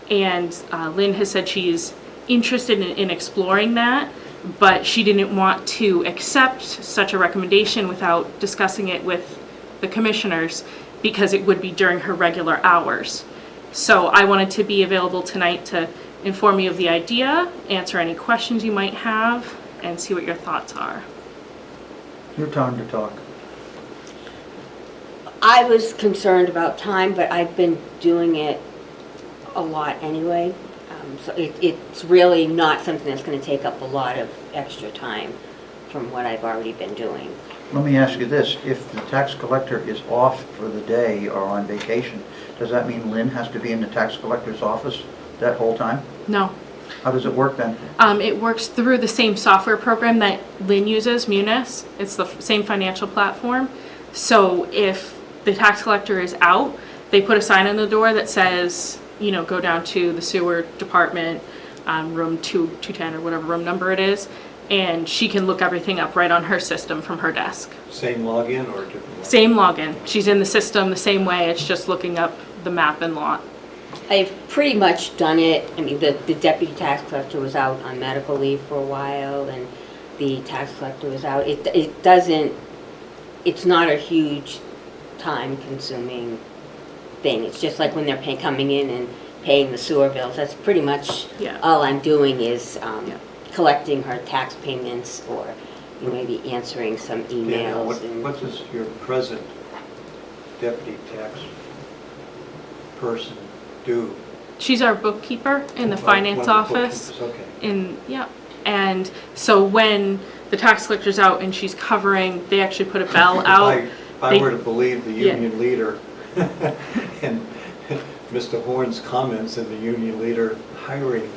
and Lynn has said she's interested in exploring that, but she didn't want to accept such a recommendation without discussing it with the commissioners because it would be during her regular hours. So I wanted to be available tonight to inform you of the idea, answer any questions you might have, and see what your thoughts are. Your time to talk. I was concerned about time, but I've been doing it a lot anyway. So it's really not something that's going to take up a lot of extra time from what I've already been doing. Let me ask you this, if the tax collector is off for the day or on vacation, does that mean Lynn has to be in the tax collector's office that whole time? No. How does it work then? It works through the same software program that Lynn uses, Munis. It's the same financial platform. So if the tax collector is out, they put a sign on the door that says, go down to the sewer department, room 210 or whatever room number it is, and she can look everything up right on her system from her desk. Same login or different login? Same login. She's in the system the same way. It's just looking up the map and lot. I've pretty much done it. I mean, the deputy tax collector was out on medical leave for a while, and the tax collector was out. It's not a huge time-consuming thing. It's just like when they're coming in and paying the sewer bills. That's pretty much all I'm doing is collecting her tax payments or maybe answering some emails. What does your present deputy tax person do? She's our bookkeeper in the One- finance one of the office. bookkeepers, Okay. Yeah, and so when the tax collector's out and she's covering, they actually put a bell out. If I They- were to believe the Yeah. union leader and Mr. Horn's comments and the union leader hiring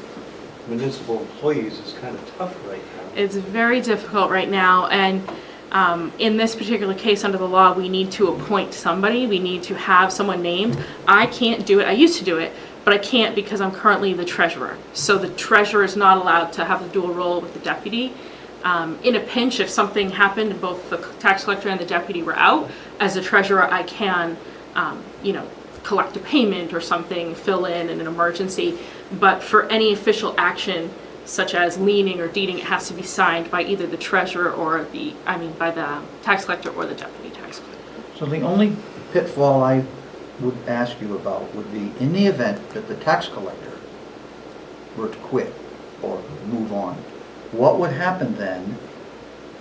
municipal employees is kind of tough right now. It's very difficult right now, and in this particular case, under the law, we need to appoint somebody. We need to have someone named. I can't do it. I used to do it, but I can't because I'm currently the treasurer. So the treasurer is not allowed to have a dual role with the deputy. In a pinch, if something happened and both the tax collector and the deputy were out, as a treasurer, I can, collect a payment or something, fill in an emergency. But for any official action, such as liening or deeding, it has to be signed by either the treasurer or by the tax collector or the deputy tax collector. So the only pitfall I would ask you about would be, in the event that the tax collector were to quit or move on, what would happen then?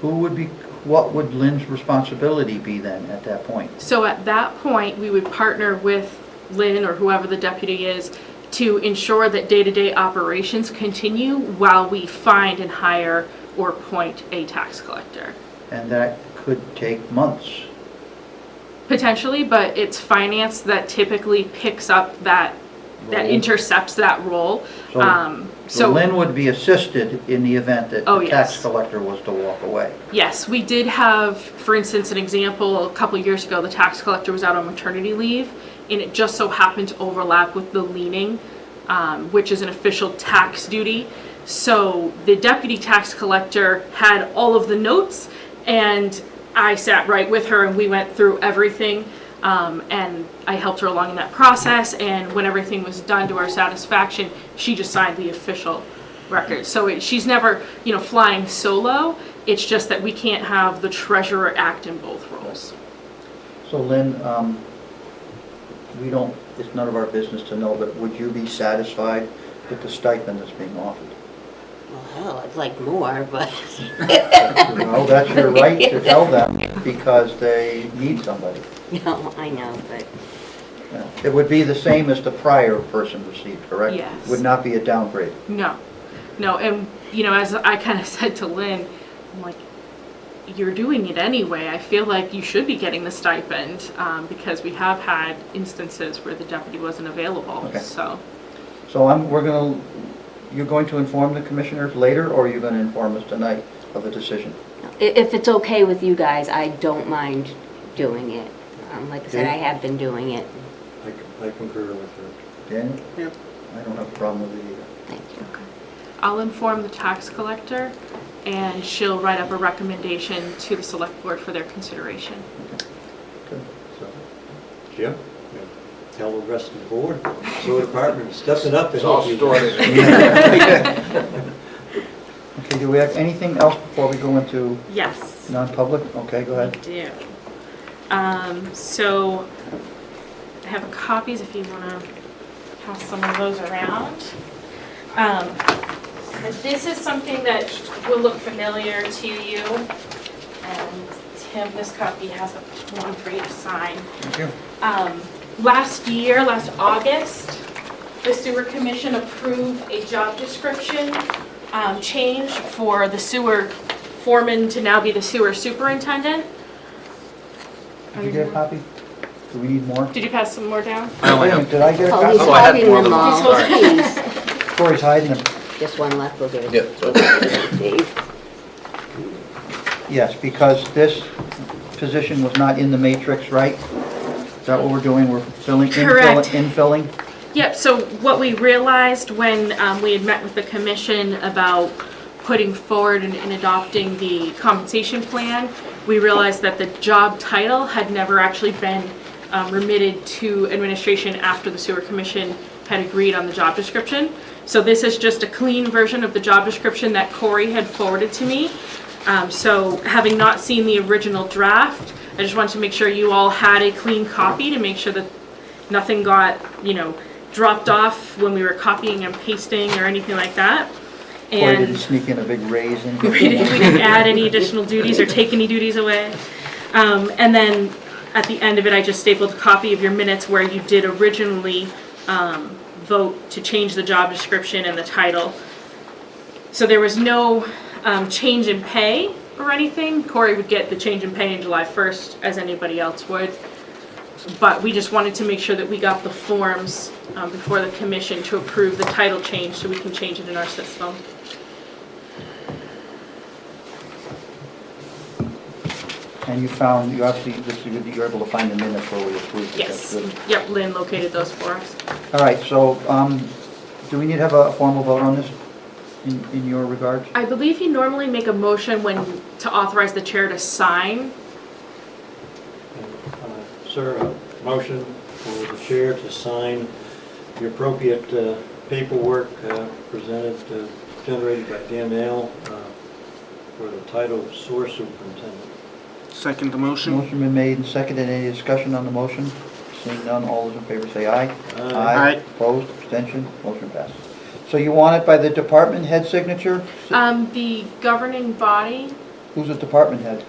What would Lynn's responsibility be then at that point? So at that point, we would partner with Lynn or whoever the deputy is to ensure that day-to-day operations continue while we find and hire or appoint a tax collector. And that could take months. Potentially, but it's finance that typically picks up that Role. intercepts that role. So Lynn would be assisted in the event that Oh, the tax yes. collector was to walk away. Yes, we did have, for instance, an example, a couple of years ago, the tax collector was out on maternity leave, and it just so happened to overlap with the liening, which is an official tax duty. So the deputy tax collector had all of the notes, and I sat right with her, and we went through everything, and I helped her along in that process, and when everything was done to our satisfaction, she just signed the official record. So she's never, flying solo. It's just that we can't have the treasurer act in both roles. So Lynn, it's none of our business to know, but would you be satisfied with the stipend that's being offered? Well, hell, I'd like more, but. No, that's your right to tell them because they need somebody. No, I know, but Yeah. It would be the same as the prior person received, correct? Yes. Would not be a downgrade. No, and, as I kind of said to Lynn, I'm like, you're doing it anyway. I feel like you should be getting the stipend, because we have had instances where the deputy wasn't available, Okay. so. So you're going to inform the commissioners later, or are you going to inform us tonight of the decision? if it's okay with you guys, I don't mind doing it. Like I said, I have been doing it. I concur with her. Daniel? Yep. I don't have a problem with it either. Thank you. I'll inform the tax collector, and she'll write up a recommendation to the select board for their consideration. Good. So, Jim, tell the rest of the board, sewer department, stepping up to It's all help you. stored in Okay, do we have anything else before we go into Yes. non-public? Okay, go ahead. Do. So I have copies if you want to pass some of those around. This is something that will look familiar to you. And Tim, this copy has one for you to sign. Thank you. Last August, the Sewer Commission approved a job description change for the sewer foreman to now be the sewer superintendent. Did you get a copy? Do we need more? Did you pass some more down? I only Wait a have- minute, did I get a Oh, he's copy? I had holding more them than one, all. sorry. Please. Corey's hiding them. Just one left, we'll give it. Yeah. Dave. Yes, because this position was not in the matrix, right? Is that what we're doing? We're Correct. infilling? Yep, so what we realized when we had met with the commission about putting forward and adopting the compensation plan, we realized that the job title had never actually been remitted to administration after the sewer commission had agreed on the job description. So this is just a clean version of the job description that Corey had forwarded to me. So having not seen the original draft, I just wanted to make sure you all had a clean copy to make sure that nothing got, dropped off when we were copying and pasting or anything like that. Corey didn't And sneak in a big raise in? we didn't add any additional duties or take any duties away. And then at the end of it, I just stapled a copy of your minutes where you did originally vote to change the job description and the title. So there was no change in pay or anything. Corey would get the change in pay in July 1st, as anybody else would. But we just wanted to make sure that we got the forms before the commission to approve the title change so we can change it in our system. And you found, you obviously, this is good that you're able to find the minutes where we approved it. That's Yes. good. Yep, Lynn located those for us. All right, so do we need to have a formal vote on this in your regards? I believe you normally make a motion to authorize the chair to sign. Sir, a motion for the chair to sign the appropriate paperwork generated by Danielle for the title of sewer superintendent. Second the motion? Motion been made and seconded. Any discussion on the motion? Seeing none, all those in favor say aye. Aye. Opposed, abstention, motion passes. So you want it by the department head signature? The governing body, Who's the department head?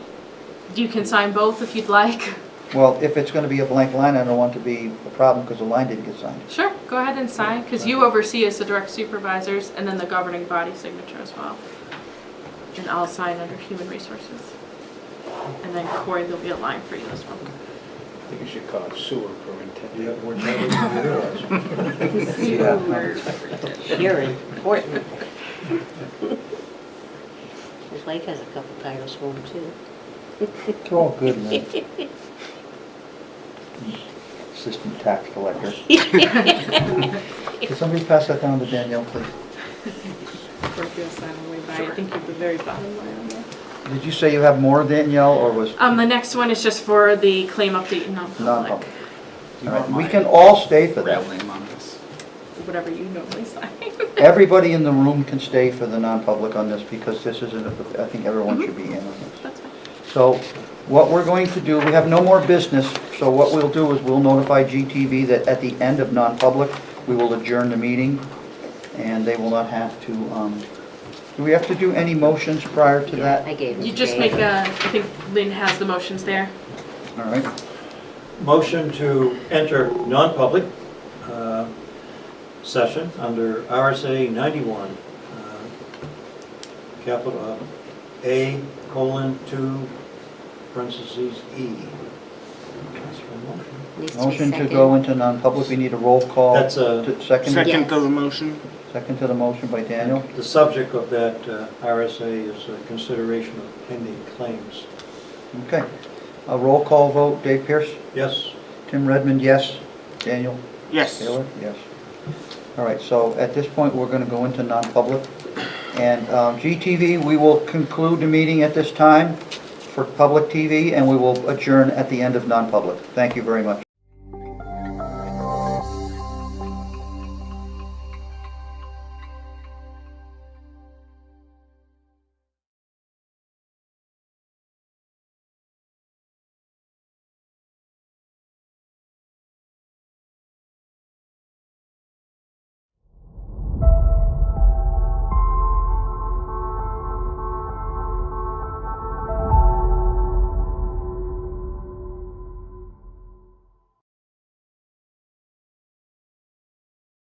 you can sign both if you'd like. Well, if it's gonna be a blank line, I don't want it to be a problem because the line didn't get signed. Sure, go ahead and sign, because you oversee as the direct supervisors, and then the governing body signature as well. And I'll sign under human resources. And then Corey, there'll be a line for you as well. I think you should call it sewer Yeah, superintendent. we're not even realize. You're important. His wife has a couple titles for him too. It's all good, man. Assistant tax collector. Can somebody pass that down to Danielle, please? Corey, you'll sign on the way by. I think you're the very bottom line on there. Did you say you have more, Danielle, or was The next one is just for the claim update in non-public? non-public, You All right, want we my can all stay for real that. name on this? whatever you normally sign. Everybody in the room can stay for the non-public on this because this isn't, I think everyone should be in on this. That's fine. So what we're going to do, we have no more business, so what we'll do is we'll notify GTV that at the end of non-public, we will adjourn the meeting, and they will not have to, do we have to do any motions prior to that? I gave him You just Jay. make I think Lynn has the motions there. All right, Motion to enter non-public session under RSA 91, capital A:2, parentheses, E. That's my motion. Needs to be motion to second. go into non-public, we need a roll call. That's a- Second, Second to the motion? second to the motion by Daniel. The subject of that RSA is consideration of pending claims. Okay, a roll call vote, Dave Pierce? Yes? Tim Redmond, yes. Daniel Yes. Taylor, yes. All right, so at this point, we're going to go into non-public. And GTV, we will conclude the meeting at this time for public TV, and we will adjourn at the end of non-public. Thank you very much.